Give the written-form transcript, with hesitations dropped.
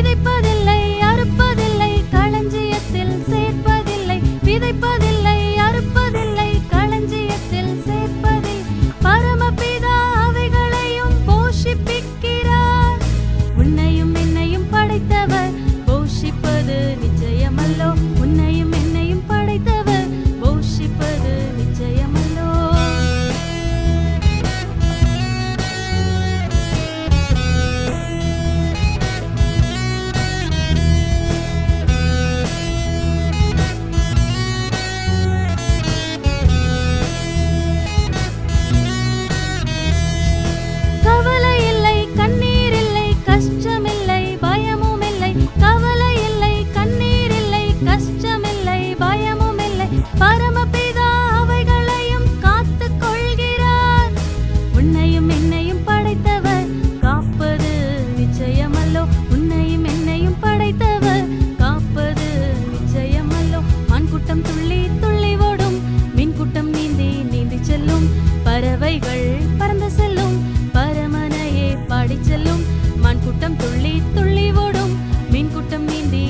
விதைப்பதில்லை அறுப்பதில்லை களஞ்சியத்தில் சேர்ப்பதில்லை விதைப்பதில்லை அறுப்பதில்லை களஞ்சியத்தில் சேர்ப்பதில்லை பரமபிதா அவைகளையும் போஷிப்பிக்கிறார் உன்னையும் என்னையும் படைத்தவர் போஷிப்பது நிச்சயமல்லோ உன்னையும் என்னையும் படைத்தவர் போஷிப்பது நிச்சயமல்லோ கவலை இல்லை கண்ணீர் இல்லை கஷ்டமில்லை பயமும் இல்லை கவலை இல்லை கண்ணீர் இல்லை கஷ்டமில்லை பயமும் இல்லை பரமபிதா அவைகளையும் காத்துக் கொள்கிறார் உன்னையும் என்னையும் படைத்தவர் காப்பது நிச்சயமல்லோ உன்னையும் என்னையும் படைத்தவர் காப்பது நிச்சயமல்லோ மான்கூட்டம் துள்ளி துள்ளி ஓடும் மீன்கூட்டம் நீந்தி நீந்தி செல்லும் பறவைகள் பறந்து செல்லும் பரமனையே பாடிச் செல்லும் மான்கூட்டம் துள்ளி துள்ளி ஓடும் மீன்கூட்டம் நீந்தி